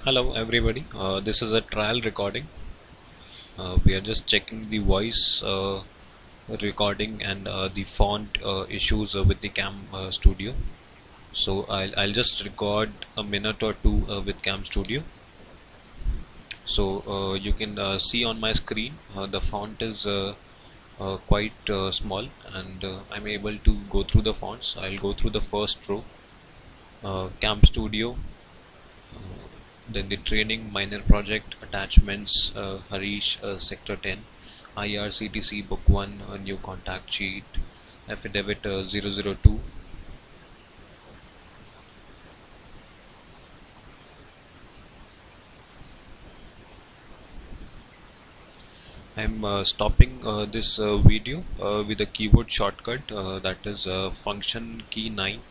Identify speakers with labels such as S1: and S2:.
S1: Hello everybody, this is a trial recording. We are just checking the voice recording and the font issues with the Cam Studio. So I'll just record a minute or two with Cam Studio. So you can see on my screen the font is quite small, and I'm able to go through the fonts. I'll go through the first row, Cam Studio, then the training, minor project, attachments, Harish, sector 10, IRCTC book 1, a new contact sheet, affidavit 002. I'm stopping this video with a keyboard shortcut, that is function key 9.